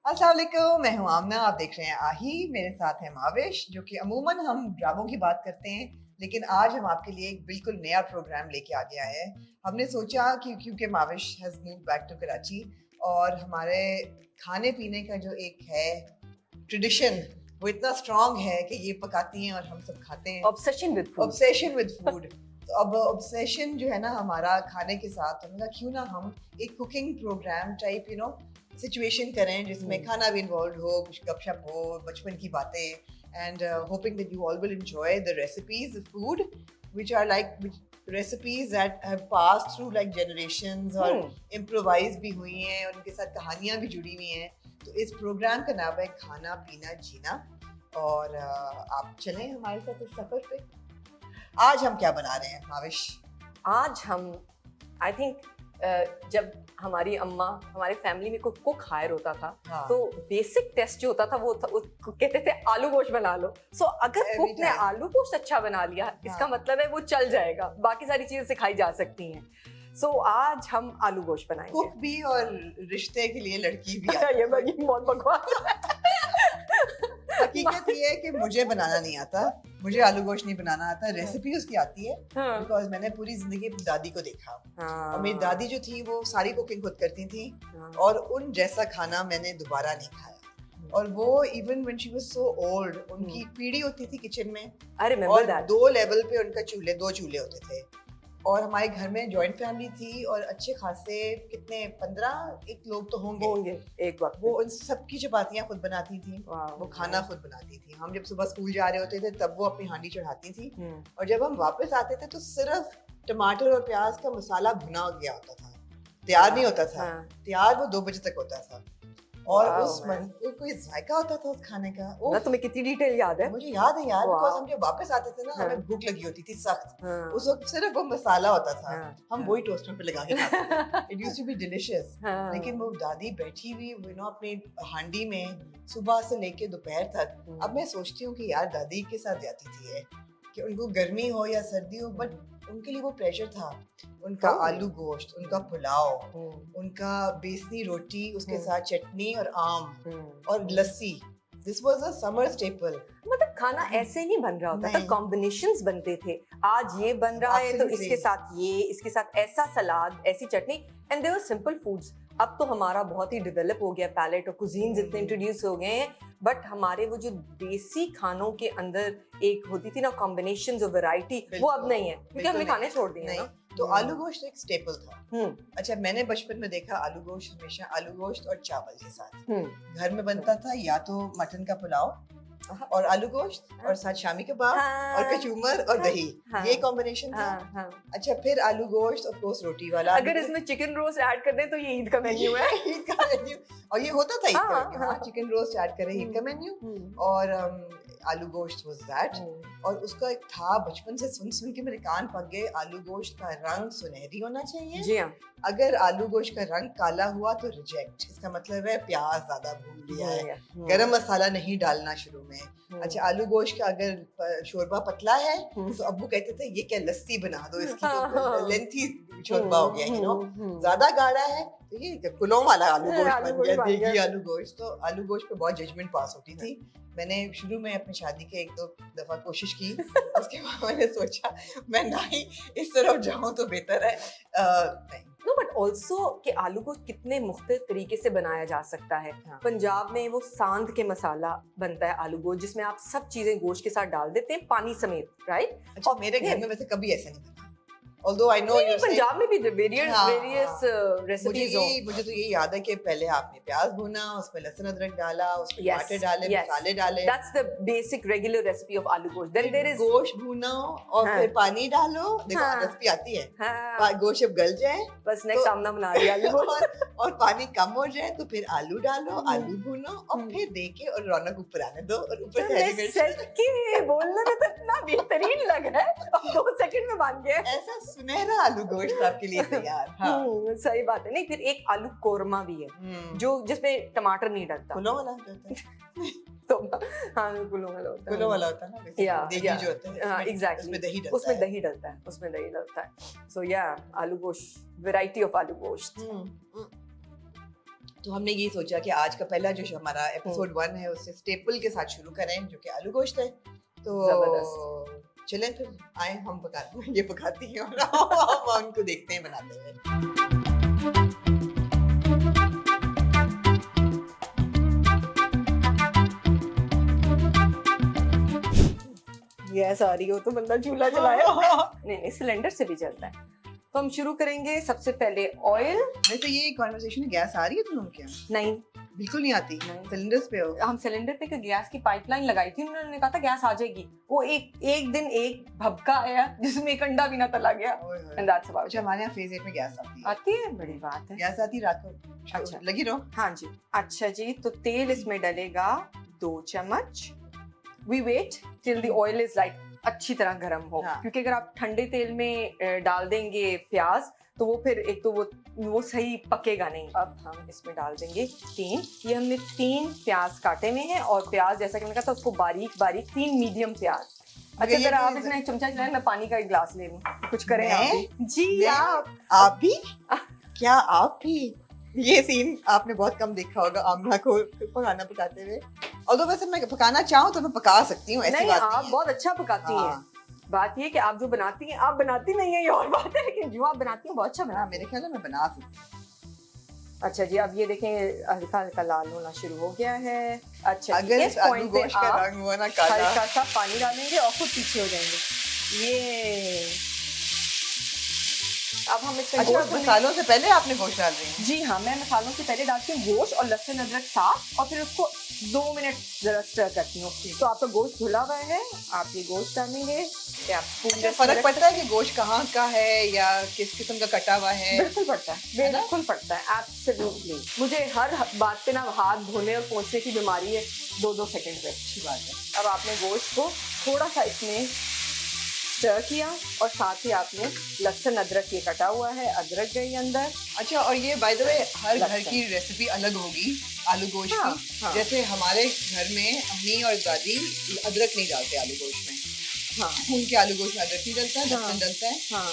अस्सलाम वालेकुम, मैं हूँ आमना, आप देख रहे हैं आही। मेरे साथ है माविश, जो कि अमूमन हम ड्रामों की बात करते हैं, लेकिन आज हम आपके लिए एक बिल्कुल नया प्रोग्राम लेके आ गया है। हमने सोचा कि क्योंकि Mavish has moved back to Karachi और हमारे खाने पीने का जो एक है ट्रेडिशन, वो इतना स्ट्रांग है कि ये पकाती हैं और हम सब खाते हैं। Obsession with food. Obsession with food. तो अब ऑब्सेशन जो है ना हमारा खाने के साथ, तो हमने कहा क्यों ना हम एक कुकिंग प्रोग्राम टाइप सिचुएशन करें जिसमें खाना भी इन्वॉल्व हो, कुछ गपशप हो, बचपन की बातें, and hoping that you all will enjoy the recipes of food which are like recipes that have passed through like generations और improvise भी हुई हैं और उनके साथ कहानियाँ भी जुड़ी हुई हैं। तो इस प्रोग्राम का नाम है खाना पीना जीना और आप चलें हमारे साथ इस सफर पे। आज हम क्या बना रहे हैं माविश? आज हम आई थिंक जब हमारी अम्मा हमारे फैमिली में कोई कुक हायर होता था, हाँ। तो बेसिक टेस्ट जो होता था वो कहते थे आलू गोश्त बना लो। सो अगर Every कुक ने time. आलू गोश्त अच्छा बना लिया, इसका मतलब है वो चल जाएगा, बाकी सारी चीजें सिखाई जा सकती हैं। सो आज हम आलू गोश्त बनाएंगे। कुक भी और रिश्ते के लिए लड़की भी आती ये है। बहुत बकवास। हकीकत ये है कि मुझे बनाना नहीं आता, मुझे आलू गोश्त नहीं बनाना आता। रेसिपी उसकी आती है बिकॉज मैंने पूरी जिंदगी अपनी दादी को देखा और मेरी दादी जो थी वो सारी कुकिंग खुद करती थी और उन जैसा खाना मैंने दोबारा नहीं खाया। और वो even when she was so old, उनकी पीढ़ी होती थी किचन में। आई रिमेंबर और दैट। 2 लेवल पे उनका दो चूल्हे होते थे और हमारे घर में जॉइंट फैमिली थी और अच्छे खासे कितने 15 एक लोग तो होंगे एक वक्त। वो उन सबकी चपातियाँ खुद बनाती थी, वो खाना खुद बनाती थी। हम जब सुबह स्कूल जा रहे होते थे तब वो अपनी हांडी चढ़ाती थी और जब हम वापस आते थे तो सिर्फ टमाटर और प्याज का मसाला भुना गया होता था, तैयार नहीं होता था। तैयार वो 2 बजे तक होता था और कोई जायका होता था उस खाने का। ना तुम्हें कितनी डिटेल याद है? मुझे याद है यार, बिकॉज़ हम जब वापस आते थे ना हमें भूख लगी होती थी सख्त। उस वक्त सिर्फ वो मसाला होता था, हम वही टोस्टर पे लगा के खाते थे। It used to be delicious. लेकिन वो दादी बैठी हुई अपनी हांडी में सुबह से लेके दोपहर तक। अब मैं सोचती हूँ कि यार दादी के साथ जाती थी ये कि उनको गर्मी हो या सर्दी हो, बट उनके लिए वो प्रेशर था। उनका आलू गोश्त, उनका पुलाव, उनका बेसनी रोटी, उसके साथ चटनी और आम और लस्सी। This was a summer staple. मतलब खाना ऐसे नहीं बन रहा होता था, कॉम्बिनेशंस बनते थे। आज ये बन रहा है तो इसके साथ ये, इसके साथ ऐसा सलाद, ऐसी चटनी, and they were simple foods. अब तो हमारा बहुत ही डेवलप हो गया पैलेट और कुजीन्स इतने इंट्रोड्यूस हो गए हैं, बट हमारे वो जो देसी खानों के अंदर एक होती थी ना कॉम्बिनेशंस और वैरायटी, वो अब नहीं है क्योंकि हमने खाने छोड़ दिए हैं। तो आलू गोश्त एक स्टेपल था। अच्छा, मैंने बचपन में देखा आलू गोश्त हमेशा आलू गोश्त और चावल के साथ घर में बनता था, या तो मटन का पुलाव और आलू गोश्त और साथ शामी कबाब और कचूमर और दही, ये कॉम्बिनेशन था। अच्छा, फिर आलू गोश्त और कोस रोटी वाला। अगर इसमें चिकन रोस्ट ऐड कर दे तो ये ईद का मेन्यू है। ईद का मेन्यू, और ये होता था ईद का मेन्यू। चिकन रोस्ट ऐड करें ईद का मेन्यू और आलू गोश्त वाज दैट। और उसका एक था, बचपन से सुन सुन के मेरे कान पक गए, आलू गोश्त का रंग सुनहरी होना चाहिए। जी हाँ। अगर आलू गोश्त का रंग काला हुआ तो रिजेक्ट, इसका मतलब है प्याज ज्यादा भून लिया है, गरम मसाला नहीं डालना शुरू में। अच्छा, आलू गोश्त का अगर शोरबा पतला है तो अब्बू कहते थे ये क्या लस्सी बना दो, इसकी तो लेंथी शोरबा हो गया। ज्यादा गाढ़ा है तो ये कुलों वाला आलू गोश्त बन गया, देगी आलू गोश्त। तो आलू गोश्त पे बहुत जजमेंट पास होती थी। मैंने शुरू में अपनी शादी के 1-2 दफा कोशिश की, उसके बाद मैंने सोचा मैं ना ही इस तरफ जाऊं तो बेहतर है। नहीं। No, but also कि आलू को कितने मुख्तलिफ तरीके से बनाया जा सकता है। पंजाब में वो सांद के मसाला बनता है आलू गोश्त, जिसमें आप सब चीजें गोश्त के साथ डाल देते हैं पानी समेत, राइट? अच्छा, मेरे घर में वैसे कभी ऐसा नहीं बना। Although I know you're saying Punjab में भी various recipes हो। मुझे तो ये याद है कि पहले आपने प्याज भुना, उसमें लहसुन अदरक डाला, उसमें टमाटर डाले, मसाले डाले। That's the basic regular recipe of आलू गोश्त। Then there is गोश्त भुना और फिर पानी डालो। देखो रेसिपी आती है। गोश्त जब गल जाए, बस नेक्स्ट सामना बना दिया आलू गोश्त। और पानी कम हो जाए तो फिर आलू डालो, आलू भुनो और फिर देके और रौनक ऊपर आने दो और ऊपर से हरी मिर्च। बोलना तो इतना बेहतरीन लग रहा है, 2 सेकंड में बन गया। ऐसा सुनहरा आलू गोश्त आपके लिए तैयार। सही बात है। नहीं, फिर एक आलू कोरमा भी है जो जिसमें टमाटर नहीं डलता। कुलों वाला होता है। तो हाँ, कुलों वाला होता है। कुलों वाला होता है ना, देगी जो होता है। हाँ, एग्जैक्टली। उसमें दही डलता है। उसमें दही डलता है। सो या आलू गोश्त, वैरायटी ऑफ आलू गोश्त। तो हमने ये सोचा कि आज का पहला जो हमारा एपिसोड 1 है उससे स्टेपल के साथ शुरू करें जो कि आलू गोश्त है। तो जबरदस्त। चलें फिर आए हम ये पकाती हैं और हम उनको देखते हैं बनाते हुए। गैस आ रही हो तो बंदा चूल्हा चलाया। नहीं नहीं, सिलेंडर से भी चलता है। तो हम शुरू करेंगे सबसे पहले ऑयल। वैसे ये कॉन्वर्सेशन गैस आ रही है तुम क्या? नहीं, बिल्कुल नहीं आती। नहीं। सिलेंडर्स पे हो? हम सिलेंडर पे गैस की पाइपलाइन लगाई थी, उन्होंने कहा था गैस आ जाएगी। वो एक दिन एक भभका आया जिसमें एक अंडा भी ना तला गया। And that's about अच्छा, हमारे यहाँ फेज 8 में गैस आती है। आती है, बड़ी बात है। गैस आती रात को। अच्छा, लगी रहो। हाँ जी। अच्छा जी, तो तेल इसमें डलेगा 2 चम्मच। We wait till the oil is like अच्छी तरह गर्म हो, हाँ। क्योंकि अगर आप ठंडे तेल में डाल देंगे प्याज तो वो फिर एक तो वो सही पकेगा नहीं। अब हम इसमें डाल देंगे 3, ये हमने 3 प्याज काटे हुए हैं, और प्याज जैसा कि मैंने कहा था उसको बारीक बारीक 3 मीडियम प्याज। अच्छा, अगर आप इसमें एक चमचा चलाएं, मैं पानी का एक गिलास ले लूं, कुछ करें आप भी? जी आप भी? क्या आप भी? ये सीन आपने बहुत कम देखा होगा आमना को पकाना पकाते हुए। और तो वैसे मैं पकाना चाहूँ तो मैं पका सकती हूँ, ऐसी नहीं, बात आप नहीं है। बहुत अच्छा पकाती हैं। बात ये कि आप जो बनाती हैं, आप बनाती नहीं है ये और बात है, लेकिन जो आप बनाती हैं बहुत अच्छा हाँ, मेरे ख्याल में मैं बना सकती हूँ। अच्छा जी, अब ये देखें हल्का हल्का लाल होना शुरू हो गया है। अच्छा, अगर इस आलू पॉइंट पे गोश्त का आप रंग हुआ ना काला, हल्का सा पानी डालेंगे और खुद पीछे हो जाएंगे। ये अब हम इसमें अच्छा, गोश्त मसालों से पहले आपने गोश्त डाल रही हैं? जी हाँ, मैं मसालों से पहले डालती हूँ गोश्त और लहसुन अदरक साथ, और फिर उसको 2 मिनट जरा स्टर करती हूँ। तो आपका गोश्त धुला हुआ है, आप ये गोश्त डालेंगे। अच्छा, फर्क पड़ता है कि गोश्त कहाँ का है या किस किस्म का कटा हुआ है? बिल्कुल पड़ता है, बिल्कुल पड़ता है, एब्सोल्युटली। मुझे हर बात पे ना हाथ धोने और पोंछने की बीमारी है 2-2 सेकंड पे। अच्छी बात है। अब आपने गोश्त को थोड़ा सा इसमें स्टर किया, और साथ ही आपने लहसुन अदरक ये कटा हुआ है, अदरक गई अंदर। अच्छा, और ये बाय द वे हर घर की रेसिपी अलग होगी आलू गोश्त हाँ, की। हाँ। जैसे हमारे घर में अम्मी और दादी अदरक नहीं डालते आलू गोश्त में। हाँ उनके आलू गोश्त में अदरक नहीं डलता है, लहसुन डलता है। हाँ।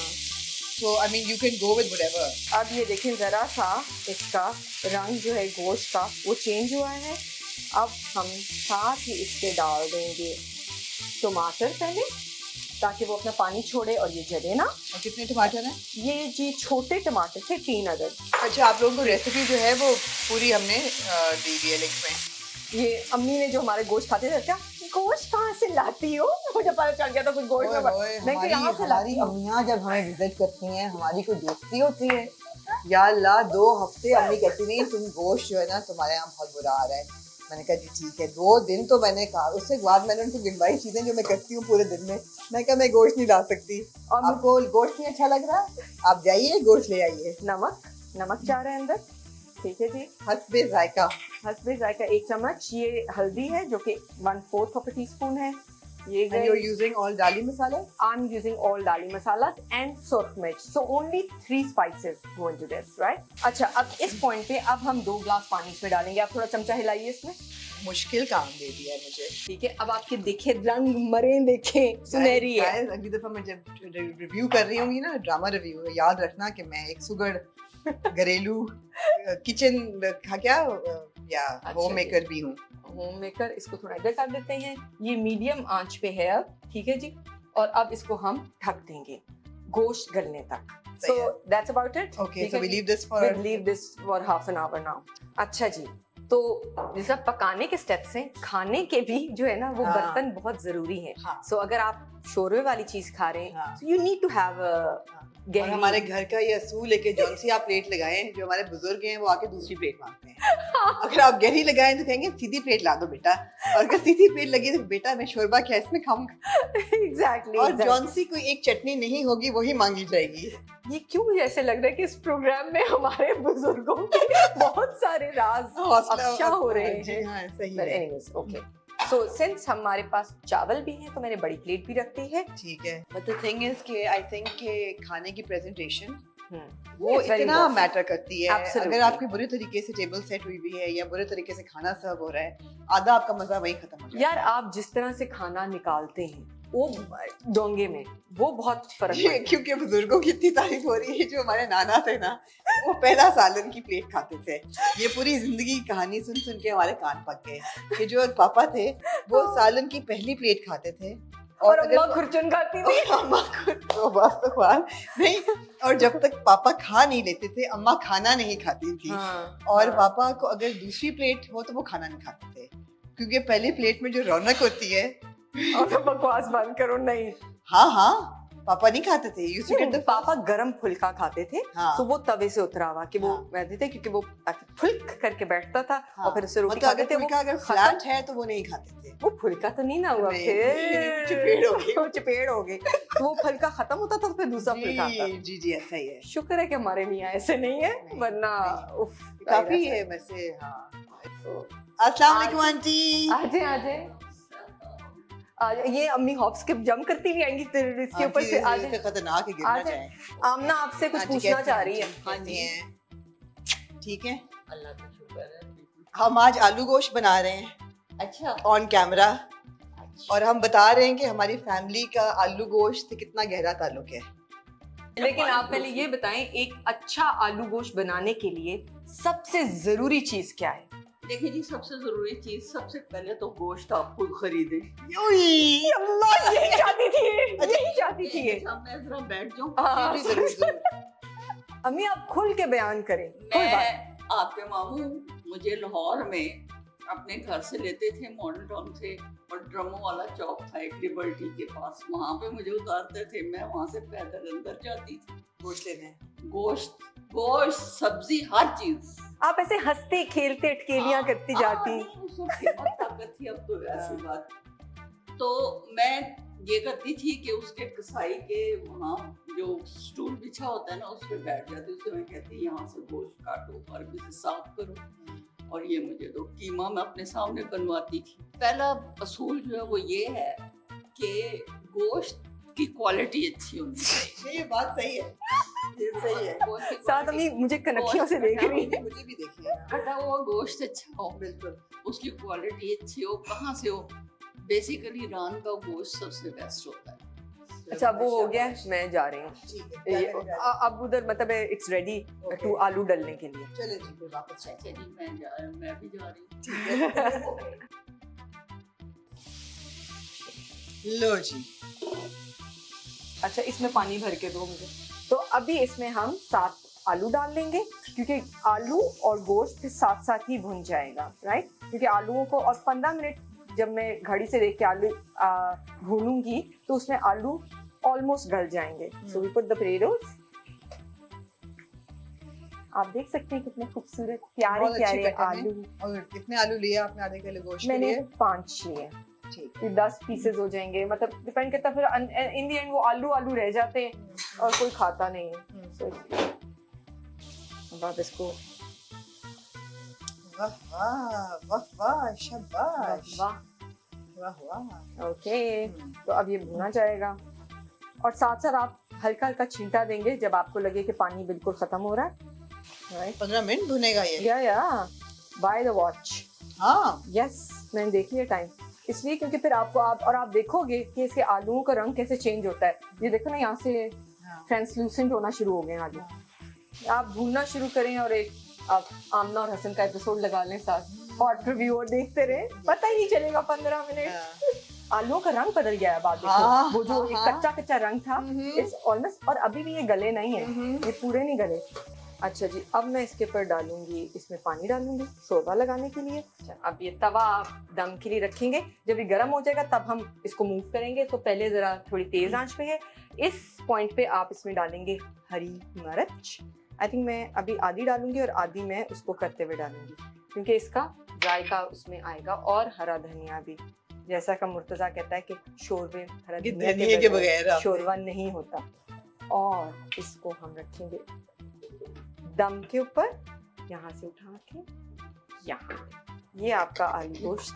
So I mean you can go with whatever. अब ये देखें, जरा सा इसका रंग जो है गोश्त का वो चेंज हुआ है। अब हम साथ ही इसके डाल देंगे टमाटर पहले, ताकि वो अपना पानी छोड़े और ये जले ना। और कितने टमाटर हैं? ये जी छोटे टमाटर थे 3 अदद। अच्छा, आप लोगों को रेसिपी जो है वो पूरी हमने दी हुई है लिंक में। ये अम्मी ने जो हमारे गोश्त खाते थे, क्या गोश्त कहाँ से लाती हो, मुझे पता चल गया था कुछ गोश्त में। मैं कि यहाँ से लाती हूँ। अम्मियाँ जब हमें विजिट करती हैं, हमारी कोई दोस्ती होती है, या अल्लाह 2 हफ्ते अम्मी कहती नहीं तुम गोश्त जो है ना तुम्हारे यहाँ बहुत बुरा आ रहा है। मैंने कहा जी ठीक है। 2 दिन तो मैंने कहा, उसके बाद मैंने उनको गिनवाई चीजें जो मैं करती हूँ पूरे दिन में। मैं कहा मैं गोश्त नहीं ला सकती। और आपको गोश्त नहीं अच्छा लग रहा, आप जाइए गोश्त ले आइए। नमक जा रहा है अंदर, ठीक है जी। हस्बे जायका 1 चम्मच। ये हल्दी है जो कि 1/4 टीस्पून है। ये and you're using all dali masala? I'm using all dali masalas and surf mirch. So only 3 spices go into this, right? अच्छा, अब इस पॉइंट पे अब हम 2 ग्लास पानी इसमें डालेंगे। आप थोड़ा चमचा हिलाइए इसमें। मुश्किल काम दे दिया है मुझे। ठीक है, अब आपके देखे रंग मरे देखे सुनहरी है। Guys, अगली दफा मैं जब रिव्यू कर रही होंगी ना, ड्रामा रिव्यू, याद रखना कि मैं एक सुगड़ घरेलू किचन क्या या होम मेकर भी हूँ। होम मेकर, इसको थोड़ा इधर कर देते हैं। ये मीडियम आंच पे है अब, ठीक है जी। और अब इसको हम ढक देंगे गोश्त गलने तक। So that's about it. Okay, so we leave this for we'll leave this for half an hour now. अच्छा जी, तो जैसा पकाने के स्टेप्स हैं, खाने के भी जो है ना वो हाँ। बर्तन बहुत जरूरी हैं। हाँ। So अगर आप शोरबे वाली चीज खा रहे हैं, हाँ। so you need to have a और हमारे घर का ये असूल है कि जौन सी आप प्लेट लगाएं, जो हमारे बुजुर्ग हैं वो आके दूसरी प्लेट मांगते हैं। अगर आप गहरी लगाएं तो कहेंगे सीधी प्लेट ला दो बेटा, और अगर सीधी प्लेट लगी तो बेटा मैं शोरबा क्या इसमें खाऊंगा। Exactly. और जौन सी कोई एक चटनी नहीं होगी वही मांगी जाएगी। ये क्यों ऐसे लग रहा है कि इस प्रोग्राम में हमारे बुजुर्गों के बहुत सारे राज अफशा हो रहे हैं। जी हाँ, सही But है। anyways, okay. So since हमारे पास चावल भी है तो मैंने बड़ी प्लेट भी रख दी है। ठीक है। But the thing is कि I think कि खाने की प्रेजेंटेशन वो It's very इतना important. मैटर करती है। Absolutely. अगर आपकी बुरी तरीके से टेबल सेट हुई भी है या बुरे तरीके से खाना सर्व हो रहा है, आधा आपका मजा वही खत्म हो जाएगा। यार, आप जिस तरह से खाना निकालते हैं वो डोंगे में वो बहुत फर्क ये पड़ता है। क्योंकि बुजुर्गों की इतनी तारीफ हो रही है, जो हमारे नाना थे ना, वो पहला सालन की प्लेट खाते थे। ये पूरी जिंदगी की कहानी सुन सुन के हमारे कान पक गए कि जो पापा थे वो सालन की पहली प्लेट खाते थे, और अम्मा खुरचन खाती थी। अम्मा तो बस तो ख्वाल नहीं, और जब तक पापा खा नहीं लेते थे अम्मा खाना नहीं खाती थी। हाँ, और हाँ। पापा को अगर दूसरी प्लेट हो तो वो खाना नहीं खाते थे, क्योंकि पहली प्लेट में जो रौनक होती है। और तो बकवास बंद करो, नहीं हाँ हाँ, पापा नहीं खाते थे। यूज्ड टू गेट द पापा गरम फुल्का खाते थे। हाँ। तो वो तवे से उतरा हुआ कि वो हाँ। कहते थे, क्योंकि वो फुल्क करके बैठता था हाँ। और फिर उससे रोटी मतलब खाते अगर थे। फुल्का अगर खत्म। फ्लैट है तो वो नहीं खाते थे। वो फुल्का तो नहीं ना हुआ, नहीं, फिर चपेड़ हो गई। वो चपेड़ हो गई। तो वो फुल्का खत्म होता था तो फिर दूसरा फुल्का आता था। जी जी, ऐसा ही है। शुक्र है कि हमारे मियाँ ऐसे नहीं है, नहीं, वरना नहीं। उफ, काफी है वैसे। हाँ, अस्सलाम वालेकुम आंटी। आजे आजे आज ये अम्मी हॉप स्किप जंप करती हुई आएंगी, फिर इसके ऊपर से आज आंटी खतरनाक है, गिरना आज जाए। आमना आपसे कुछ आंटी पूछना कैसी चाह हैं? रही है। हाँ कैसी जी, हैं? ठीक है। अल्लाह का शुक्र है, बिल्कुल। हम आज आलू गोश्त बना रहे हैं अच्छा ऑन कैमरा, अच्छा। और हम बता रहे हैं कि हमारी फैमिली का आलू गोश्त से कितना गहरा ताल्लुक है। लेकिन आप पहले ये बताएं, एक अच्छा आलू गोश्त बनाने के लिए सबसे जरूरी चीज क्या है? देखिए जी, सबसे जरूरी चीज, सबसे पहले तो गोश्त आप खुद खरीदें। अल्लाह, यही चाहती थी, यही चाहती थी ये। अच्छा, मैं जरा बैठ जाऊं। हाँ। जी, जरूर, जरूर। अम्मी आप खुल के बयान करें, कोई बात। मैं आपके मामू मुझे लाहौर में अपने घर से लेते थे, मॉडल टाउन से, और ड्रमों वाला चौक था एक लिबर्टी के पास, वहां पे मुझे उतारते थे। मैं वहां से पैदल अंदर जाती थी गोश्त लेने। गोश्त गोश्त सब्जी हर चीज। आप ऐसे हंसते खेलते अटकेलियां करती जाती। नहीं, उस वक्त हिम्मत ताकत थी, अब तो ऐसी बात। तो मैं ये करती थी कि उसके कसाई के वहाँ जो स्टूल बिछा होता है ना, उस पे बैठ जाती। उसे मैं कहती, यहाँ से गोश्त काटो और इसे साफ करो और ये मुझे दो। कीमा मैं अपने सामने बनवाती थी। पहला असूल जो है वो ये है कि गोश्त की क्वालिटी अच्छी होनी चाहिए। ये बात सही है, ये सही है। गोश्त की साथ अम्मी quality- मुझे कनेक्शन से देख रही है। मुझे भी देखिए। कटा हुआ गोश्त अच्छा हो, बिल्कुल। उसकी क्वालिटी अच्छी हो। कहाँ से हो? बेसिकली ईरान का गोश्त सबसे बेस्ट होता है। अच्छा, वो हो गया, मैं जा रही हूँ। ठीक है, अब उधर मतलब इट्स रेडी टू आलू डालने के लिए। चले जी, फिर वापस चले। अच्छा जी, मैं भी जा रही हूँ। लो जी। अच्छा, इसमें पानी भर के दो मुझे। तो अभी इसमें हम 7 आलू डाल लेंगे, क्योंकि आलू और गोश्त साथ साथ ही भुन जाएगा, राइट? क्योंकि आलूओं को, और 15 मिनट जब मैं घड़ी से देख के आलू भूनूंगी तो उसमें आलू ऑलमोस्ट गल जाएंगे। So we put the potatoes. आप देख सकते हैं कितने खूबसूरत प्यारे बहुत अच्छी प्यारे पैटर्न है। आलू। और कितने आलू लिए आपने आधे किलो गोश्त के मैंने लिए? 5 लिए, ठीक। फिर 10 पीसेस हो जाएंगे, मतलब डिपेंड करता है। फिर इन दी एंड वो आलू आलू रह जाते हैं और कोई खाता नहीं है। सो अब आप इसको, वाह वाह वाह वाह, शाबाश। वाह, वाह वाह। ओके। तो अब ये भुना जाएगा, और साथ साथ आप हल्का हल्का छींटा देंगे जब आपको लगे कि पानी बिल्कुल खत्म हो रहा है। राइट, 15 मिनट भुनेगा ये? या बाय द वॉच। हाँ। यस, मैंने देख लिया टाइम, इसलिए क्योंकि फिर आपको आप देखोगे कि इसके आलूओं का रंग कैसे चेंज होता है। ये देखो ना, यहाँ से ट्रांसलूसेंट होना शुरू हो गए हैं आलू। आप भूनना शुरू करें और एक आप आमना और हसन का एपिसोड लगा लें साथ, हॉट रिव्यू और देखते रहे, पता ही नहीं चलेगा 15 मिनट। आलूओं का रंग बदल गया है। बात देखो, हाँ, वो जो एक हाँ। कच्चा कच्चा रंग था, इट्स ऑलमोस्ट, और अभी भी ये गले नहीं है, ये पूरे नहीं गले। अच्छा जी, अब मैं इसके ऊपर डालूंगी, इसमें पानी डालूंगी शोरबा लगाने के लिए। अच्छा, अब ये तवा आप दम के लिए रखेंगे, जब ये गर्म हो जाएगा तब हम इसको मूव करेंगे। तो पहले जरा थोड़ी तेज आंच पे है। इस पॉइंट पे आप इसमें डालेंगे हरी मिर्च। आई थिंक मैं अभी आधी डालूंगी और आधी मैं उसको करते हुए डालूंगी, क्योंकि इसका जायका उसमें आएगा। और हरा धनिया भी, जैसा का मुर्तजा कहता है कि शोरबे हरा धनिया के बगैर शोरबा नहीं होता। और इसको हम रखेंगे दम के ऊपर, यहाँ से उठा के यहाँ। ये आपका आलू गोश्त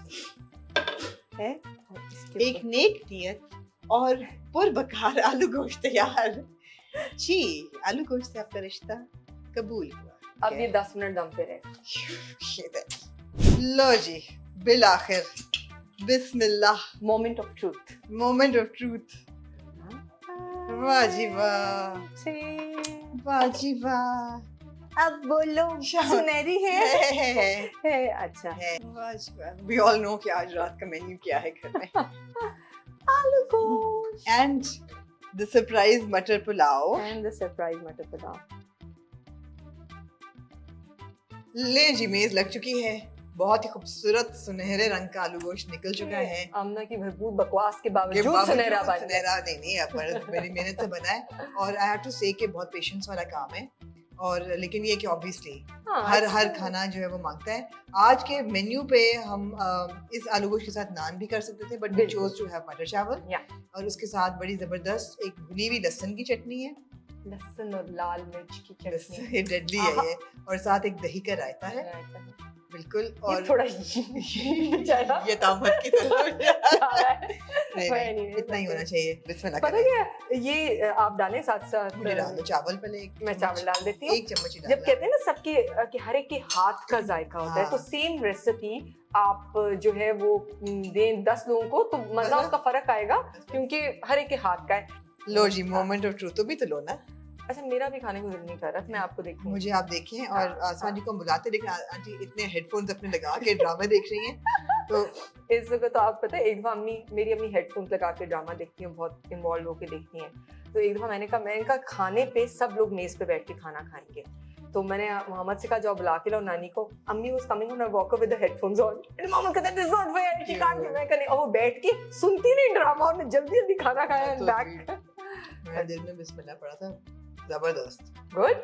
है, और इसके एक नेक नियत और पुरबकार आलू गोश्त तैयार। जी, आलू गोश्त से आपका रिश्ता कबूल हुआ। अब ये 10 मिनट दम पे रहे। लो जी, बिल आखिर बिस्मिल्लाह, moment of truth. Moment of truth. वाह जी वाह, वाह जी वाह। अब बोलो, सुनहरी है। अच्छा, है। वाह जी वाह। We all know कि आज रात का मेन्यू क्या है घर में। आलू गोश्त And the surprise मटर पुलाव। and the surprise मटर पुलाव। ले जी, मेज लग चुकी है। बहुत ही खूबसूरत सुनहरे रंग का आलू गोश्त निकल चुका है। आमना की भरपूर बकवास के ये बावजूद सुनहरा बन गया। सुनहरा नहीं है, पर मेरी मेहनत से बना है। और आई हैव टू से कि बहुत पेशेंस वाला काम है। और लेकिन ये कि ऑब्वियसली हाँ, हर खाना जो है वो मांगता है। आज के मेन्यू पे हम इस आलू गोश्त के साथ नान भी कर सकते थे, बट वी बिल्कुल। चोज टू हैव मटर चावल। Yeah. और उसके साथ बड़ी जबरदस्त एक भुनी हुई लहसुन की चटनी है। लहसुन और लाल मिर्च की चटनी। ये डेडली है ये। और साथ एक दही का रायता है। बिल्कुल। और और थोड़ा ये तामत की तरह नहीं, नहीं, इतना ही होना चाहिए। बिस्मिल्लाह पता करें। क्या, ये आप डालें साथ साथ। मुझे डाल दो चावल पहले मैं चावल डाल देती हूँ। एक चम्मच ही जब डालना। कहते हैं ना सबके कि हर एक के हाथ का जायका होता है, हाँ। तो सेम रेसिपी आप जो है वो दें 10 लोगों को तो मजा उसका फर्क आएगा, क्योंकि हर एक के हाथ का है। लो जी, मोमेंट ऑफ ट्रूथ। तो भी तो लो ना। अच्छा, मेरा भी खाने को दिल नहीं कर रहा, मैं आपको देखूं। मुझे आप देखें और आसमान जी को बुलाते, लेकिन आंटी इतने हेडफोन्स अपने लगा के ड्रामा देख रही हैं। तो इस वक्त तो आप पता है, एक दफा मेरी अम्मी हेडफोन्स लगा के ड्रामा देखती हैं, बहुत इन्वॉल्व होके देखती हैं। तो एक दफा मैंने कहा खाने पे सब लोग मेज पे बैठ के खाना खाएंगे। तो मैंने मोहम्मद से कहा जाओ बुला के लाओ नानी को। अम्मी was coming on a walk with the headphones on and Mohammad कहता this is not fair, she can't be. मैं कहनी और वो बैठ के सुनती नहीं ड्रामा, और जल्दी जल्दी खाना खाया एंड बैक। मेरे दिल में बिस्मिल्लाह पड़ा था। जबरदस्त। गुड,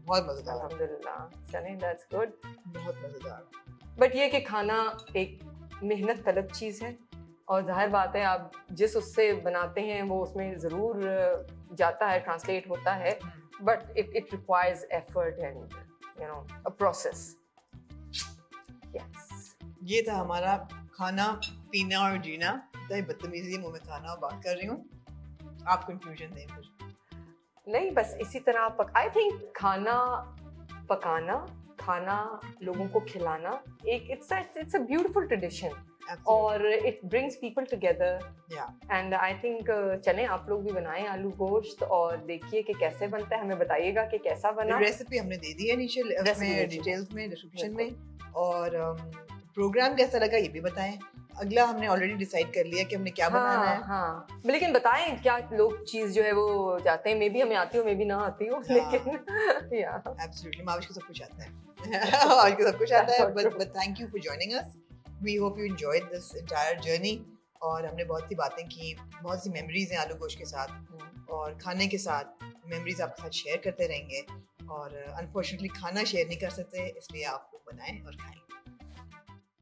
बहुत मजेदार। अल्हम्दुलिल्लाह, चलें, दैट्स गुड। बहुत मजेदार। बट ये कि खाना एक मेहनत तलब चीज़ है, और जाहिर बात है आप जिस उससे बनाते हैं वो उसमें ज़रूर जाता है, ट्रांसलेट होता है, but it requires effort and you know a process. Yes, ये था हमारा खाना पीना और जीना। बदतमीजी मुंह में खाना और बात कर रही हूँ। आप कंफ्यूजन दें फिर। नहीं बस इसी तरह आई थिंक खाना पकाना, खाना लोगों को खिलाना एक इट्स अ ब्यूटीफुल ट्रेडिशन, और it brings people together. And I think चलें आप लोग भी बनाएं आलू गोश्त और देखिए कि कैसे बनता है, हमें बताइएगा कि कैसा बना। रेसिपी हमने दे दी है नीचे उसमें डिटेल्स में, डिस्क्रिप्शन में। और प्रोग्राम कैसा लगा ये भी बताएं। अगला हमने ऑलरेडी डिसाइड कर लिया कि हमने क्या बनाना है। हाँ, लेकिन बताएं क्या लोग चीज जो है वो चाहते हैं। मे भी हमें आती हो, मे भी ना आती हो, लेकिन या एब्सोल्युटली माविश को सब कुछ आता है। माविश को सब कुछ आता है। But thank you for joining us. We hope you enjoyed this entire journey. और हमने बहुत सी बातें की, बहुत सी मेमोरीज हैं आलू गोश्त के साथ और खाने के साथ। मेमोरीज आपके साथ शेयर करते रहेंगे। और अनफॉर्चुनेटली खाना शेयर नहीं कर सकते, इसलिए आप बनाएं और खाएं।